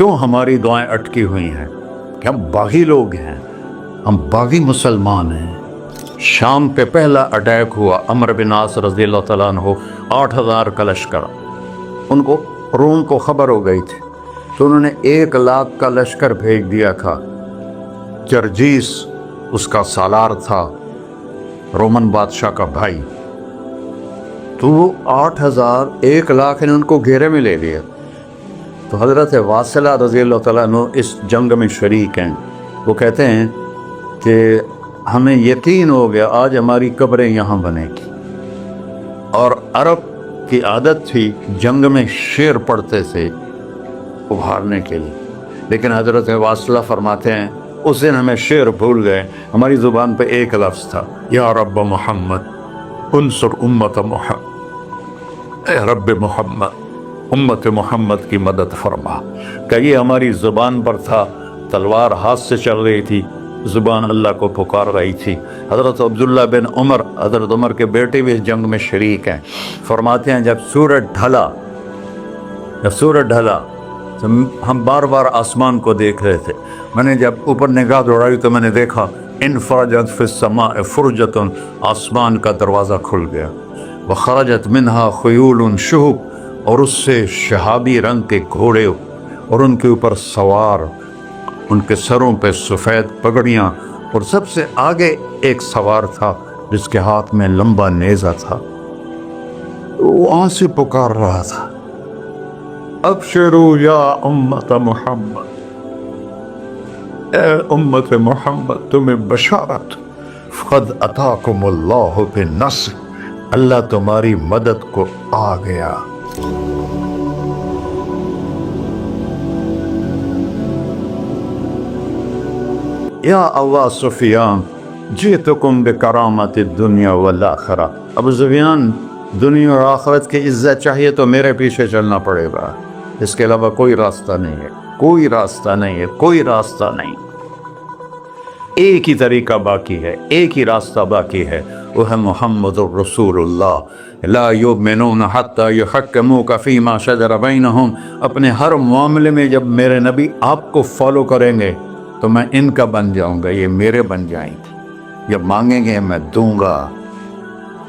کیوں ہماری دعائیں اٹکی ہوئی ہیں کہ ہم باغی لوگ ہیں، ہم باغی مسلمان ہیں۔ شام پہ پہلا اٹیک ہوا، عمرو بن عاص رضی اللہ تعالیٰ عنہ، 8,000 کا لشکر، ان کو روم کو خبر ہو گئی تھی تو انہوں نے 1,00,000 کا لشکر بھیج دیا تھا۔ جرجیس اس کا سالار تھا، رومن بادشاہ کا بھائی، تو وہ 8,000 1,00,000 نے ان کو گھیرے میں لے لیا۔ تو حضرت واصلہ رضی اللہ تعالیٰ عنہ اس جنگ میں شریک ہیں۔ وہ کہتے ہیں کہ ہمیں یقین ہو گیا آج ہماری قبریں یہاں بنے گی، اور عرب کی عادت تھی جنگ میں شعر پڑھتے تھے ابھارنے کے لیے، لیکن حضرت واصلہ فرماتے ہیں اس دن ہمیں شعر بھول گئے، ہماری زبان پہ ایک لفظ تھا، یا رب محمد انصر امت محمد، اے رب محمد امت محمد کی مدد فرما۔ کہ یہ ہماری زبان پر تھا، تلوار ہاتھ سے چل رہی تھی، زبان اللہ کو پکار رہی تھی۔ حضرت عبداللہ بن عمر، حضرت عمر کے بیٹے بھی اس جنگ میں شریک ہیں، فرماتے ہیں جب سورج ڈھلا تو ہم بار بار آسمان کو دیکھ رہے تھے، میں نے جب اوپر نگاہ دوڑائی تو میں نے دیکھا انفرجت فی السماء فرجۃ، آسمان کا دروازہ کھل گیا، وخرجت منہا خیول شہب، اور اس سے شہابی رنگ کے گھوڑے اور ان کے اوپر سوار، ان کے سروں پہ سفید پگڑیاں، اور سب سے آگے ایک سوار تھا جس کے ہاتھ میں لمبا نیزہ تھا، وہ وہاں سے پکار رہا تھا، ابشروا یا امت محمد، اے امت محمد تمہیں بشارت، قد اتاکم اللہ بالنصر، اللہ تمہاری مدد کو آ گیا۔ یا ابا سفیان جئتکم بکرامت الدنیا والآخرہ، ابو سفیان دنیا اور آخرت کی عزت چاہیے تو میرے پیچھے چلنا پڑے گا، اس کے علاوہ کوئی راستہ نہیں ہے، کوئی راستہ نہیں ہے، کوئی راستہ نہیں۔ ایک ہی طریقہ باقی ہے، ایک ہی راستہ باقی ہے، وہ ہے محمد الرسول اللہ۔ لا یؤمنون حتی یحکموک فیما شجر بینہم، اپنے ہر معاملے میں جب میرے نبی آپ کو فالو کریں گے تو میں ان کا بن جاؤں گا، یہ میرے بن جائیں گے، جب مانگیں گے میں دوں گا،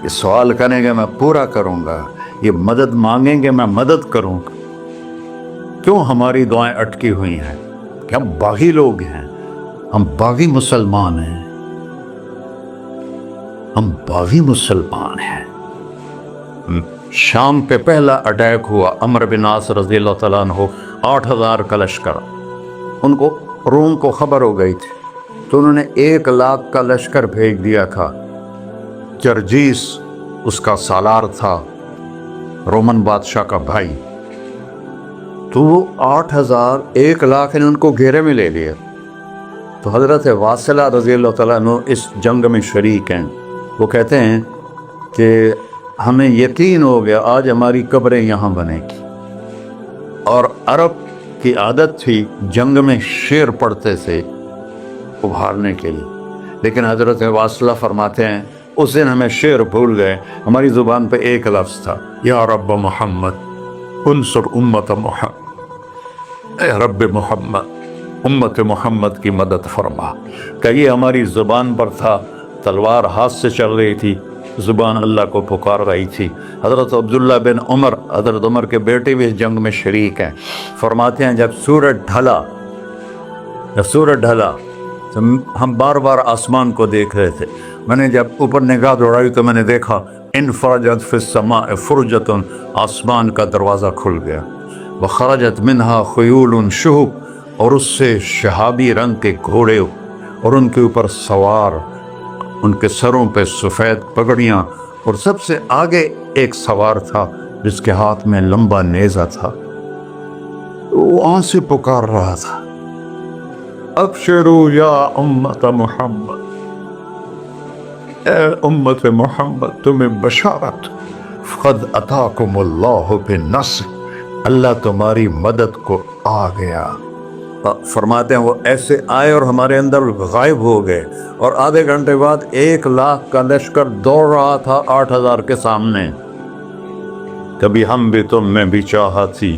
یہ سوال کریں گے میں پورا کروں گا، یہ مدد مانگیں گے میں مدد کروں گا۔ کیوں ہماری دعائیں اٹکی ہوئی ہیں کہ ہم باغی لوگ ہیں، ہم باغی مسلمان ہیں، ہم باغی مسلمان ہیں۔ شام پہ پہلا اٹیک ہوا، عمرو بن عاص رضی اللہ تعالیٰ عنہ، 8,000 کا لشکر، ان کو روم کو خبر ہو گئی تھی تو انہوں نے 1,00,000 کا لشکر بھیج دیا تھا۔ جرجیس اس کا سالار تھا، رومن بادشاہ کا بھائی، تو وہ 8,000 1,00,000 نے ان کو گھیرے میں لے لیا۔ تو حضرت واصلہ رضی اللہ تعالیٰ عنہ اس جنگ میں شریک ہیں۔ وہ کہتے ہیں کہ ہمیں یقین ہو گیا آج ہماری قبریں یہاں بنے گی، اور عرب کی عادت تھی جنگ میں شعر پڑھتے تھے ابھارنے کے لیے، لیکن حضرت واصلہ فرماتے ہیں اس دن ہمیں شعر بھول گئے، ہماری زبان پہ ایک لفظ تھا، یا رب محمد انصر امت محمد، اے رب محمد امت محمد کی مدد فرما۔ کہ یہ ہماری زبان پر تھا، تلوار ہاتھ سے چل رہی تھی، زبان اللہ کو پکار رہی تھی۔ حضرت عبداللہ بن عمر، حضرت عمر کے بیٹے بھی اس جنگ میں شریک ہیں، فرماتے ہیں جب سورج ڈھلا تو ہم بار بار آسمان کو دیکھ رہے تھے، میں نے جب اوپر نگاہ دوڑائی تو میں نے دیکھا انفرجت فی السماء فرجۃ، آسمان کا دروازہ کھل گیا، وخرجت منہا خیول شہب، اور اس سے شہابی رنگ کے گھوڑے اور ان کے اوپر سوار، ان کے سروں پہ سفید پگڑیاں، اور سب سے آگے ایک سوار تھا جس کے ہاتھ میں لمبا نیزہ تھا، وہ وہاں سے پکار رہا تھا، ابشروا یا امت محمد، اے امت محمد تمہیں بشارت، قد اتاکم اللہ بالنصر، اللہ تمہاری مدد کو آ گیا۔ فرماتے ہیں وہ ایسے آئے اور ہمارے اندر غائب ہو گئے، اور آدھے گھنٹے بعد 1,00,000 کا لشکر دوڑ رہا تھا 8,000 کے سامنے۔ کبھی ہم بھی تم میں بھی چاہا تھی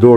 2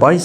22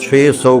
600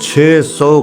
600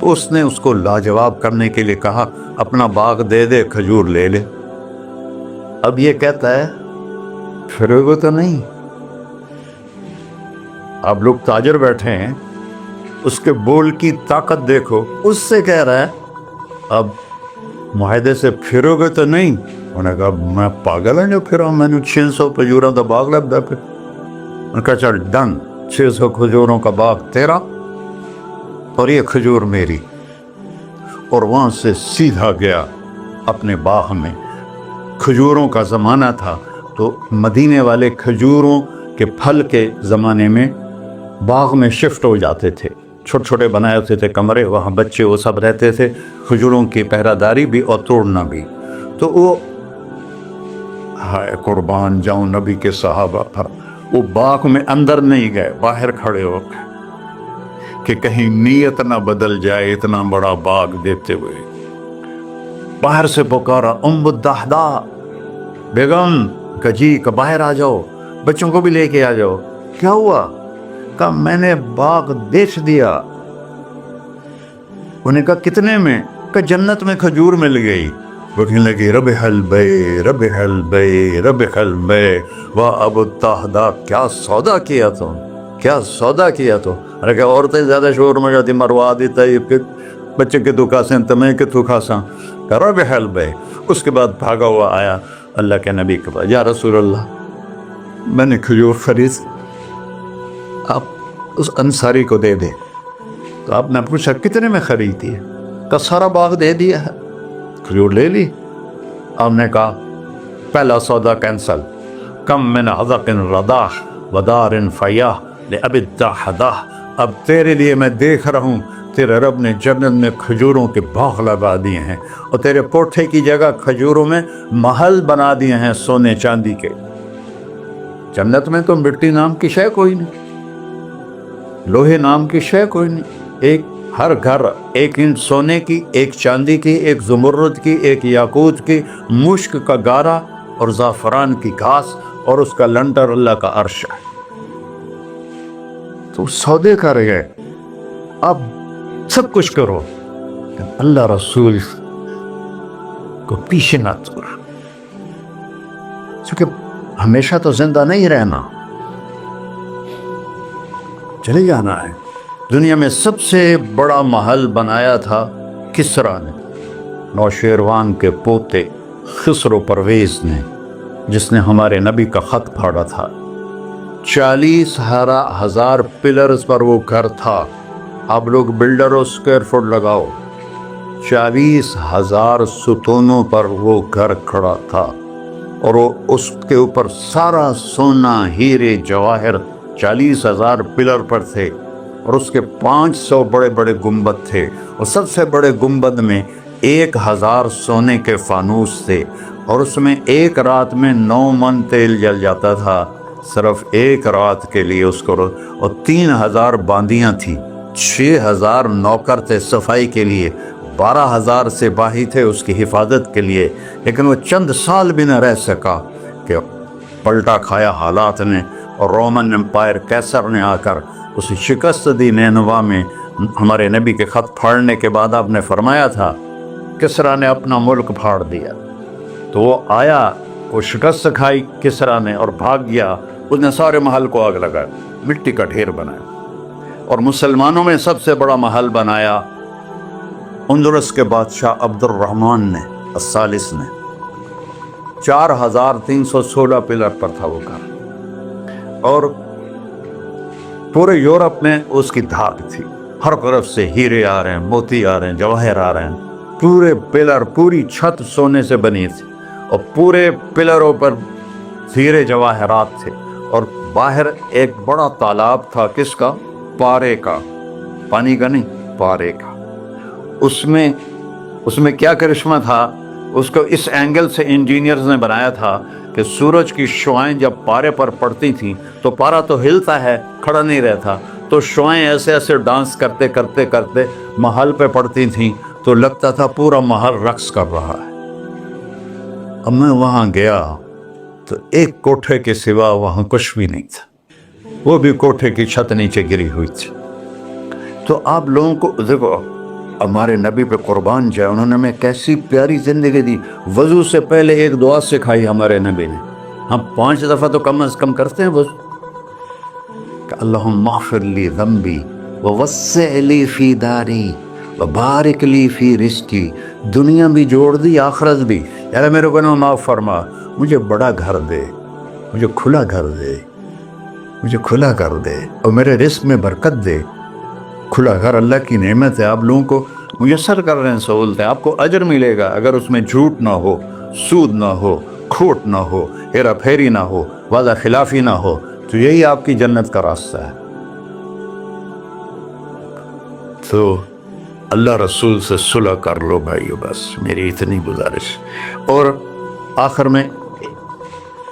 تو اس نے اس کو لاجواب کرنے کے لیے کہا اپنا باغ دے دے، کھجور لے لے۔ اب یہ کہتا ہے پھرو گے تو نہیں۔ اب لوگ تاجر بیٹھے ہیں، اس کے بول کی طاقت دیکھو، اس سے کہہ رہا ہے اب معاہدے سے پھرو گے تو نہیں۔ انہوں نے کہا میں پاگل ہوں جو پھرا، میں نے 600 کھجوروں کا باغ لگ گیا۔ پھر انہوں نے کہا چل ڈن، 600 کھجوروں کا باغ تیرا اور یہ کھجور میری۔ اور وہاں سے سیدھا گیا اپنے باغ میں۔ کھجوروں کا زمانہ تھا تو مدینے والے کھجوروں کے پھل کے زمانے میں باغ میں شفٹ ہو جاتے تھے، چھوٹے چھوٹے بنائے ہوتے تھے کمرے، وہاں بچے وہ سب رہتے تھے، کھجوروں کی پہرہ داری بھی اور توڑنا بھی۔ تو وہ ہائے قربان جاؤں نبی کے صحابہ پر، وہ باغ میں اندر نہیں گئے، باہر کھڑے ہو گئے کہ کہیں نیت نہ بدل جائے اتنا بڑا باغ دیتے ہوئے۔ باہر سے پکارا ام الدحداء، بیگم کہ جی کہ باہر آ جاؤ، بچوں کو بھی لے کے آ جاؤ۔ کیا ہوا؟ کہا میں نے باغ بیچ دیا۔ انہوں نے کہا کتنے میں؟ کہ جنت میں کھجور مل گئی۔ وہ کہنے لگی ربح البیع ربح البیع ربح البیع، واہ ابو الدحداء کیا سودا کیا تو، کیا سودا کیا تو۔ ارے کہ عورتیں زیادہ شور میں جاتی مروا دیتا ہے، پھر بچے کے تو کھاسیں تمہیں کے تو کھاساں، کہ ربح البیع۔ اس کے بعد بھاگا ہوا آیا اللہ کے نبی کے پاس، یا رسول اللہ میں نے کھجور خرید، آپ اس انصاری کو دے دے۔ تو آپ نے پوچھا کتنے میں خریدی ہے؟ کہ سارا باغ دے دیا ہے، کھجور لے لی۔ آپ نے کہا پہلا سودا کینسل، کم من عذق رداح ودار فیاح لأبی الدحداء۔ اب تیرے لیے میں دیکھ رہا ہوں تیرے رب نے جنت میں کھجوروں کے باغ لگا دیے ہیں، اور تیرے کوٹھے کی جگہ کھجوروں میں محل بنا دیے ہیں سونے چاندی کے۔ جنت میں تو مٹی نام کی شے کوئی نہیں، لوہے نام کی شے کوئی نہیں، ایک ہر گھر ایک انچ سونے کی، ایک چاندی کی، ایک زمرد کی، ایک یاقوت کی، مشک کا گارا اور زعفران کی گھاس، اور اس کا لنٹر اللہ کا عرش ہے۔ تو سودے کر گئے، اب سب کچھ کرو، اللہ رسول کو پیچھے نہ چھوڑا، کیونکہ ہمیشہ تو زندہ نہیں رہنا، چلے جانا ہے۔ دنیا میں سب سے بڑا محل بنایا تھا کسریٰ نے، نوشیروان کے پوتے خسرو پرویز نے، جس نے ہمارے نبی کا خط پھاڑا تھا۔ 40,000 پلرز پر وہ گھر تھا۔ آپ لوگ بلڈروں اسکوائر فٹ لگاؤ، 40,000 ستونوں پر وہ گھر کھڑا تھا، اور وہ اس کے اوپر سارا سونا ہیرے جواہر 40,000 پلر پر تھے، اور اس کے 500 بڑے بڑے گنبد تھے، اور سب سے بڑے گنبد میں 1,000 سونے کے فانوس تھے، اور اس میں ایک رات میں 9 من تیل جل جاتا تھا، صرف ایک رات کے لیے اس کو، اور 3,000 باندیاں تھیں، 6,000 نوکر تھے صفائی کے لیے، 12,000 سپاہی تھے اس کی حفاظت کے لیے۔ لیکن وہ چند سال بھی نہ رہ سکا کہ پلٹا کھایا حالات نے، اور رومن امپائر کیسر نے آ کر اسے شکست دی نینوا میں۔ ہمارے نبی کے خط پھاڑنے کے بعد آپ نے فرمایا تھا کسریٰ نے اپنا ملک پھاڑ دیا، تو وہ آیا، وہ شکست کھائی کسریٰ نے اور بھاگ گیا، اس نے سارے محل کو آگ لگایا، مٹی کا ڈھیر بنایا، اور مسلمانوں میں سب سے بڑا محل بنایا اندلس کے بادشاہ عبد الرحمن نے الثالث نے۔ 4,316 پلر پر تھا وہ گھر، اور پورے یورپ میں اس کی دھاک تھی، ہر طرف سے ہیرے آ رہے ہیں، موتی آ رہے ہیں، جواہر آ رہے ہیں، پورے پلر پوری چھت سونے سے بنی تھی، اور پورے پلروں پر ہیرے جواہرات تھے، اور باہر ایک بڑا تالاب تھا، کس کا؟ پارے کا، پانی کا نہیں، پارے کا۔ اس میں کیا کرشمہ تھا، اس کو اس اینگل سے انجینئرز نے بنایا تھا کہ سورج کی شعائیں جب پارے پر پڑتی تھیں تو پارا تو ہلتا ہے، کھڑا نہیں رہتا، تو شعائیں ایسے ایسے ڈانس کرتے کرتے کرتے محل پہ پڑتی تھیں، تو لگتا تھا پورا محل رقص کر رہا ہے۔ اب میں وہاں گیا تو ایک کوٹھے کے سوا وہاں کچھ بھی نہیں تھا، وہ بھی کوٹھے کی چھت نیچے گری ہوئی تھی۔ تو آپ لوگوں کو دیکھو، ہمارے نبی پہ قربان جائے، انہوں نے ہمیں کیسی پیاری زندگی دی. وضو سے پہلے ایک دعا سکھائی ہمارے نبی نے، ہم 5 دفعہ تو کم از کم کرتے ہیں وضو کہ اللہم اغفر لی ذنبی ووسع لی فی داری وبارک لی فی رزقی. دنیا بھی جوڑ دی، آخرت بھی. یار میرے گناہ معاف فرما، مجھے بڑا گھر دے، مجھے کھلا گھر دے، مجھے کھلا کر دے، اور میرے رزق میں برکت دے. کھلا گھر اللہ کی نعمت ہے، آپ لوگوں کو میسر کر رہے ہیں سہولتیں. آپ کو اجر ملے گا اگر اس میں جھوٹ نہ ہو، سود نہ ہو، کھوٹ نہ ہو، ہیرا پھیری نہ ہو، وعدہ خلافی نہ ہو. تو یہی آپ کی جنت کا راستہ ہے. تو اللہ رسول سے صلح کر لو بھائیو، بس میری اتنی گزارش. اور آخر میں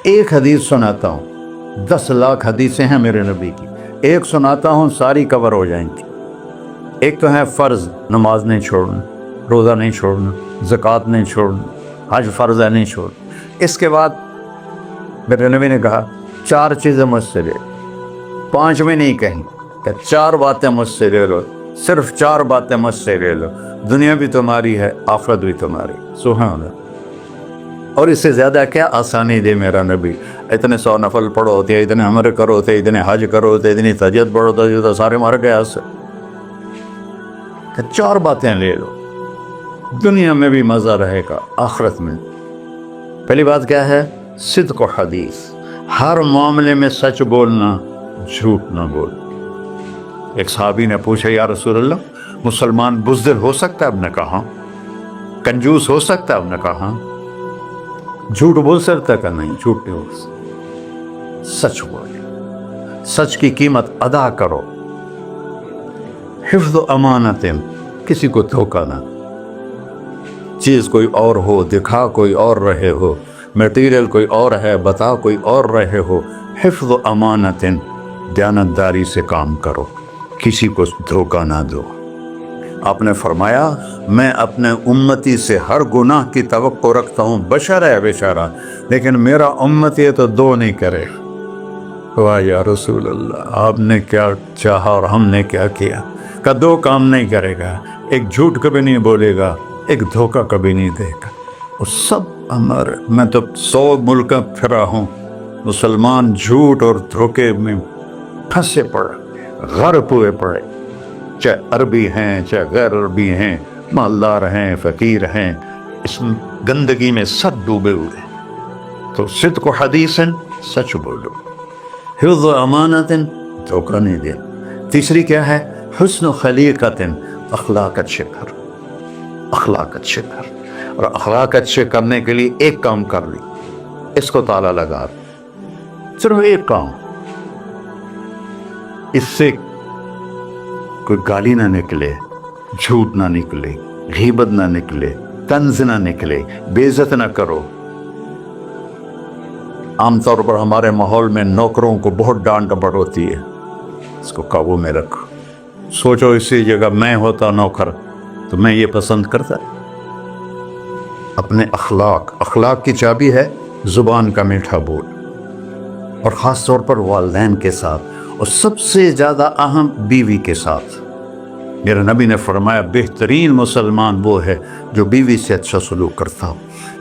ایک حدیث سناتا ہوں، 10 لاکھ حدیثیں ہیں میرے نبی کی، ایک سناتا ہوں، ساری کور ہو جائیں گی. ایک تو ہے فرض، نماز نہیں چھوڑنا، روزہ نہیں چھوڑنا، زکوٰۃ نہیں چھوڑنا، حج فرض ہے نہیں چھوڑنا. اس کے بعد میرے نبی نے کہا 4 چیزیں مجھ سے لے، 5 میں نہیں کہیں کہ 4 باتیں مجھ سے لے لو، صرف 4 باتیں مجھ سے لے لو، دنیا بھی تمہاری ہے، آخرت بھی تمہاری. سبحان اللہ. اور اس سے زیادہ کیا آسانی دے میرا نبی. اتنے 100 نفل پڑھو ہوتے، اتنے عمرے کرو ہوتے، اتنے حج کرو ہوتے، اتنی تہجد پڑھو ہوتے، تو سارے مر گئے اس سے. کہ 4 باتیں لے لو، دنیا میں بھی مزہ رہے گا، آخرت میں. پہلی بات کیا ہے؟ صدق و حدیث. ہر معاملے میں سچ بولنا، جھوٹ نہ بول. ایک صحابی نے پوچھا یا رسول اللہ، مسلمان بزدل ہو سکتا ہے؟ اب نے کہا. کنجوس ہو سکتا ہے؟ اب نے کہا. جھوٹ بول سکتا ہے کہ نہیں؟ جھوٹ نہیں بول سکتا. سچ بولے، سچ کی قیمت ادا کرو. حفظ و امانت، کسی کو دھوکہ نہ. چیز کوئی اور ہو، دکھا کوئی اور رہے ہو، میٹیریل کوئی اور ہے، بتا کوئی اور رہے ہو. حفظ و امانت، دیانتداری سے کام کرو، کسی کو دھوکہ نہ دو. آپ نے فرمایا میں اپنے امتی سے ہر گناہ کی توقع رکھتا ہوں، بشر ہے بیچارہ، لیکن میرا امت یہ تو 2 نہیں کرے. واہ یا رسول اللہ، آپ نے کیا چاہا اور ہم نے کیا کیا. کہ 2 کام نہیں کرے گا، ایک جھوٹ کبھی نہیں بولے گا، ایک دھوکہ کبھی نہیں دے گا. اور سب ہمارے، میں تو 100 ملک پھرا ہوں، مسلمان جھوٹ اور دھوکے میں پھنسے پڑے، غرق ہوئے پڑے، چاہے عربی ہیں چاہے غیر عربی ہیں، مالدار ہیں فقیر ہیں، اس گندگی میں سب ڈوبے ہوئے. تو صدق و حدیث، سچ بولو. حفظ و امانت، دھوکہ نہیں دے. تیسری کیا ہے؟ حسن و خلیقت، اخلاق اچھے کر. اخلاق اچھے کر. اور اخلاق اچھے کرنے کے لیے ایک کام کر لی، اس کو تالا لگا، صرف ایک کام. اس سے کوئی گالی نہ نکلے، جھوٹ نہ نکلے، غیبت نہ نکلے، طنز نہ نکلے، بے عزت نہ کرو. عام طور پر ہمارے ماحول میں نوکروں کو بہت ڈانٹ ڈپٹ ہوتی ہے، اس کو قابو میں رکھو. سوچو اسی جگہ میں ہوتا نوکر تو میں یہ پسند کرتا. اپنے اخلاق کی چابی ہے زبان کا میٹھا بول، اور خاص طور پر والدین کے ساتھ، اور سب سے زیادہ اہم بیوی کے ساتھ. میرے نبی نے فرمایا بہترین مسلمان وہ ہے جو بیوی سے اچھا سلوک کرتا ہو،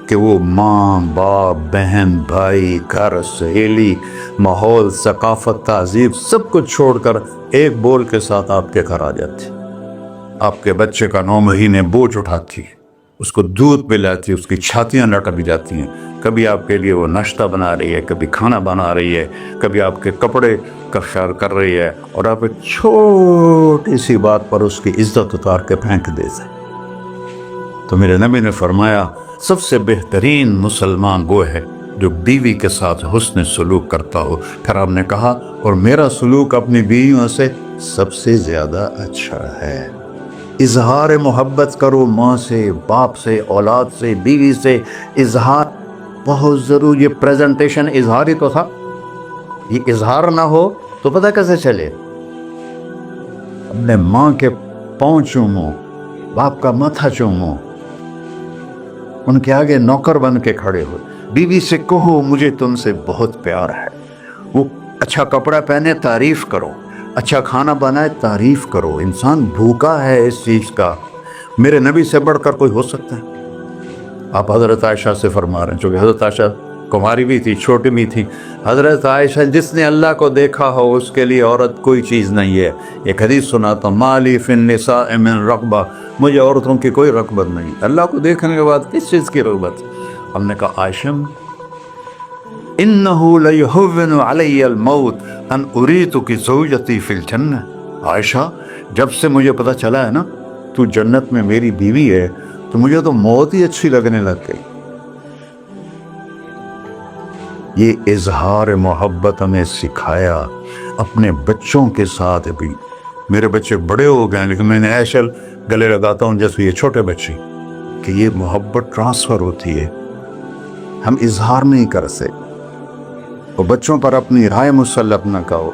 کہ وہ ماں، باپ، بہن، بھائی، گھر، سہیلی، ماحول، ثقافت، تہذیب سب کچھ چھوڑ کر ایک بول کے ساتھ آپ کے گھر آ جاتی. آپ کے بچے کا 9 مہینے بوجھ اٹھاتی، اس کو دودھ پلاتی، اس کی چھاتیاں لٹک جاتی ہیں. کبھی آپ کے لیے وہ ناشتہ بنا رہی ہے، کبھی کھانا بنا رہی ہے، کبھی آپ کے کپڑے کا خیال کر رہی ہے، اور آپ ایک چھوٹی سی بات پر اس کی عزت اتار کے پھینک دیتے. تو میرے نبی نے فرمایا سب سے بہترین مسلمان وہ ہے جو بیوی کے ساتھ حسن سلوک کرتا ہو. پھر آپ نے کہا اور میرا سلوک اپنی بیویوں سے سب سے زیادہ اچھا ہے. اظہار محبت کرو، ماں سے، باپ سے، اولاد سے، بیوی سے. اظہار بہت ضروری. یہ پریزنٹیشن اظہار ہی تو تھا. یہ اظہار نہ ہو تو پتہ کیسے چلے؟ اپنے ماں کے پاؤں چومو، باپ کا ماتھا چومو، ان کے آگے نوکر بن کے کھڑے ہو. بیوی سے کہو مجھے تم سے بہت پیار ہے. وہ اچھا کپڑا پہنے، تعریف کرو. اچھا کھانا بنائے، تعریف کرو. انسان بھوکا ہے اس چیز کا. میرے نبی سے بڑھ کر کوئی ہو سکتا ہے؟ آپ حضرت عائشہ سے فرما رہے ہیں، چونکہ حضرت عائشہ کماری بھی تھی، چھوٹی بھی تھی. حضرت عائشہ جس نے اللہ کو دیکھا ہو اس کے لیے عورت کوئی چیز نہیں ہے. ایک حدیث سناتا ہوں، مالی فی النساء من رغبہ، مجھے عورتوں کی کوئی رغبت نہیں. اللہ کو دیکھنے کے بعد کس چیز کی رغبت؟ ہم نے کہا عائشہ انہ لیہون علی الموت ان اریتک زوجتی فی الجنہ. عائشہ جب سے مجھے پتہ چلا ہے نا تو جنت میں میری بیوی ہے تو مجھے تو موت ہی اچھی لگنے لگ گئی. یہ اظہار محبت ہمیں سکھایا اپنے بچوں کے ساتھ بھی. میرے بچے بڑے ہو گئے لیکن میں نے ایسے گلے لگاتا ہوں جیسے یہ چھوٹے بچے، کہ یہ محبت ٹرانسفر ہوتی ہے، ہم اظہار نہیں کر سکتے. وہ بچوں پر اپنی رائے مسلط نہ کہو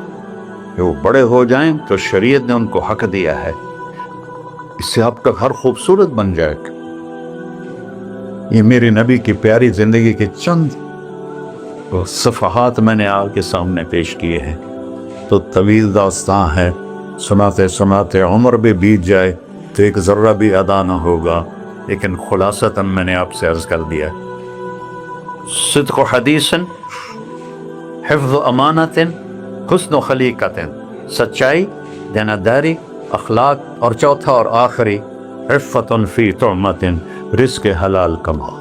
کہ وہ بڑے ہو جائیں تو شریعت نے ان کو حق دیا ہے، اس سے آپ کا گھر خوبصورت بن جائے گا. یہ میرے نبی کی پیاری زندگی کے چند صفحات میں نے آپ کے سامنے پیش کیے ہیں. تو طویل داستان ہے، سناتے سناتے عمر بھی بیت جائے تو ایک ذرہ بھی ادا نہ ہوگا، لیکن خلاصتاً میں نے آپ سے عرض کر دیا. صدق و حدیث، حفظ و امانت، حسن و خلیقت، سچائی، دیانتداری، اخلاق، اور چوتھا اور آخری عفت فی طعمت، رزق حلال کماؤ،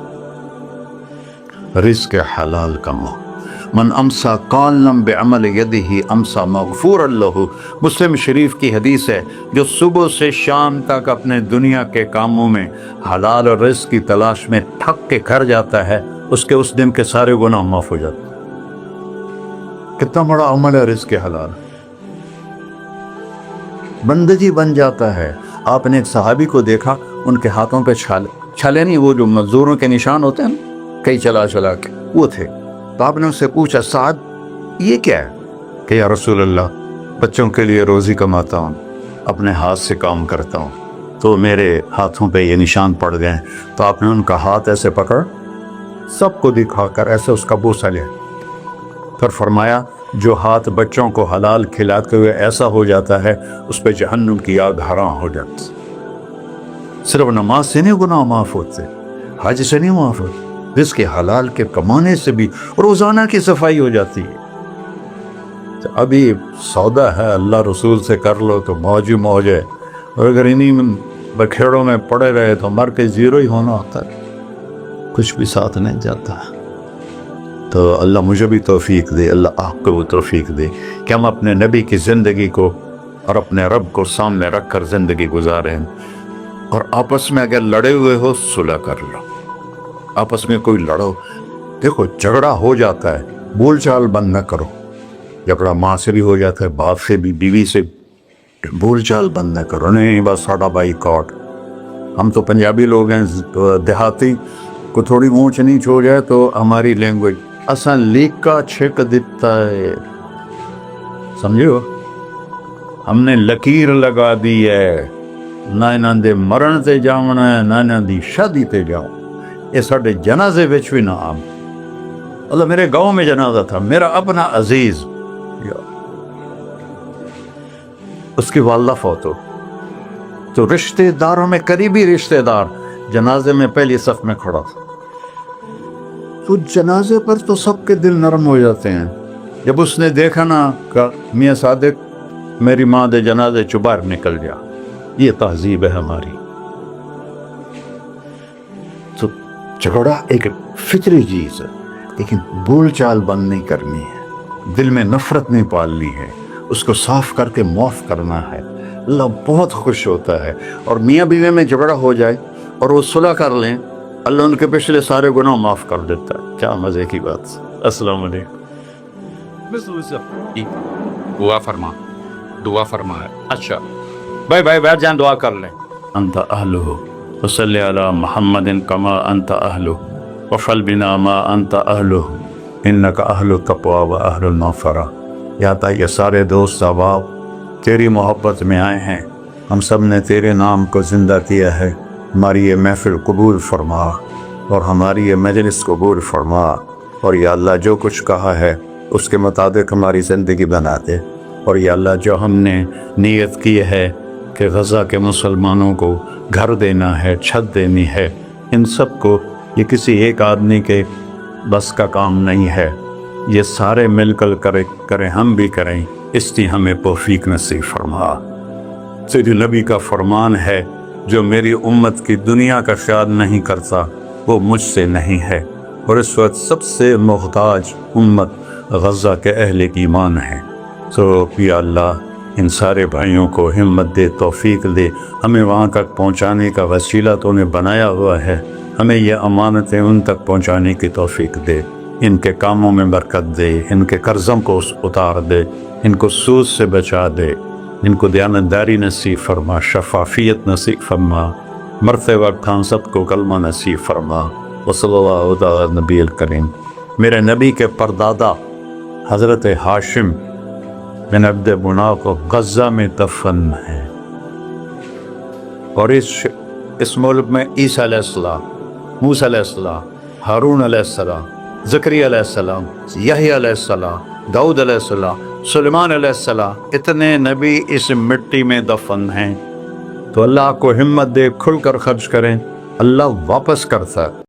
رزق حلال کماؤ. من امسا قالم بعمل یدہ امسا مغفورا لہ. مسلم شریف کی حدیث ہے، جو صبح سے شام تک اپنے دنیا کے کاموں میں حلال اور رزق کی تلاش میں تھک کے گھر جاتا ہے، اس کے اس دن کے سارے گناہ معاف ہو جاتے ہیں. کتنا بڑا عمل ہے رزق حلال، بندگی بن جاتا ہے. آپ نے ایک صحابی کو دیکھا، ان کے ہاتھوں پہ چھالے نہیں، وہ جو مزدوروں کے نشان ہوتے ہیں کئی چلا چلا کے، وہ تھے. تو آپ نے اس سے پوچھا سعد یہ کیا ہے؟ کہ یا رسول اللہ بچوں کے لیے روزی کماتا ہوں، اپنے ہاتھ سے کام کرتا ہوں، تو میرے ہاتھوں پہ یہ نشان پڑ گئے. تو آپ نے ان کا ہاتھ ایسے پکڑ سب کو دکھا کر ایسے اس کا بوسہ لیا، پھر فرمایا جو ہاتھ بچوں کو حلال کھلاتے ہوئے ایسا ہو جاتا ہے اس پہ جہنم کی آگ حرام ہو جاتی. صرف نماز سے نہیں گناہ معاف ہوتے، حج سے نہیں معاف ہوتے، رزق حلال کے کمانے سے بھی روزانہ کی صفائی ہو جاتی ہے. تو ابھی سودا ہے، اللہ رسول سے کر لو تو موج ہی موج ہے، اور اگر انہیں بکھیڑوں میں پڑے رہے تو مر کے زیرو ہی ہونا ہوتا ہے، کچھ بھی ساتھ نہیں جاتا. تو اللہ مجھے بھی توفیق دے، اللہ آپ کو بھی توفیق دے کہ ہم اپنے نبی کی زندگی کو اور اپنے رب کو سامنے رکھ کر زندگی گزاریں. اور آپس میں اگر لڑے ہوئے ہو صلح کر لو، آپس میں کوئی لڑو، دیکھو جھگڑا ہو جاتا ہے، بول چال بند نہ کرو. جھگڑا ماں سے بھی ہو جاتا ہے، باپ سے بھی، بیوی سے، بول چال بند نہ کرو. نہیں بس ساڈا بائی کاٹ. ہم تو پنجابی لوگ ہیں، دیہاتی کو تھوڑی اونچ نیچ ہو جائے تو ہماری لینگویج اساں لیکا چھک دیتا ہے، سمجھو، ہم نے لکیر لگا دی ہے، نہ انہاں دے مرن تے جاونا ہے نہ انہاں دی شادی تے جاؤ. یہ ساڈے جنازے وچ بھی نہ عام. اللہ میرے گاؤں میں جنازہ تھا، میرا اپنا عزیز، اس کی والدہ فوت ہو، تو رشتہ داروں میں قریبی رشتہ دار جنازے میں پہلی صف میں کھڑا تھا. تو جنازے پر تو سب کے دل نرم ہو جاتے ہیں. جب اس نے دیکھا نا کہ میاں صادق میری ماں دے جنازے چ باہر نکل جا، یہ تہذیب ہے ہماری. تو جھگڑا ایک فطری چیز ہے، لیکن بول چال بند نہیں کرنی ہے، دل میں نفرت نہیں پالنی ہے، اس کو صاف کر کے معاف کرنا ہے. اللہ بہت خوش ہوتا ہے. اور میاں بیوی میں جھگڑا ہو جائے اور وہ صلح کر لیں، اللہ ان کے پچھلے سارے گناہ معاف کر دیتا ہے. کیا مزے کی بات. السلام علیکم. دعا فرما ہے. اچھا بھائی بیٹھ جائیں، دعا کر لیں. انت اہلہ وصلی علی محمد کما انت اہلہ وفعل بنا ما انت اہلہ انک اہل التقوی و اہل المغفرہ. یا تا یہ سارے دوست احباب تیری محبت میں آئے ہیں، ہم سب نے تیرے نام کو زندہ کیا ہے. ہماری یہ محفل قبول فرما اور ہماری یہ مجلس قبول فرما، اور یا اللہ جو کچھ کہا ہے اس کے مطابق ہماری زندگی بنا دے. اور یا اللہ جو ہم نے نیت کی ہے کہ غزہ کے مسلمانوں کو گھر دینا ہے، چھت دینی ہے، ان سب کو یہ کسی ایک آدمی کے بس کا کام نہیں ہے، یہ سارے مل کر کریں، ہم بھی کریں، اس لیے ہمیں توفیق نصیب فرما۔ تیرے نبی کا فرمان ہے، جو میری امت کی دنیا کا خیال نہیں کرتا وہ مجھ سے نہیں ہے، اور اس وقت سب سے محتاج امت غزہ کے اہل ایمان ہے۔ تو یا اللہ ان سارے بھائیوں کو ہمت دے، توفیق دے، ہمیں وہاں تک پہنچانے کا وسیلہ تو نے بنایا ہوا ہے، ہمیں یہ امانتیں ان تک پہنچانے کی توفیق دے، ان کے کاموں میں برکت دے، ان کے قرضوں کو اتار دے، ان کو سود سے بچا دے، ان کو دیانتداری نصیب فرما، شفافیت نصیب فرما، مرتے وقت ہم سب کو کلمہ نصیب فرما۔ وصلی اللہ علی نبی الکریم۔ میرے نبی کے پردادا حضرت ہاشم بن عبد مناف کو غزہ میں دفن ہے، اور اس ملک میں عیسیٰ علیہ السلام، موسیٰ علیہ السلام، ہارون علیہ السلام، زکریا علیہ السلام، یحییٰ علیہ السلام، داؤد علیہ السلام، سلیمان علیہ السلام، اتنے نبی اس مٹی میں دفن ہیں۔ تو اللہ کو ہمت دے، کھل کر خرچ کریں، اللہ واپس کرتا ہے۔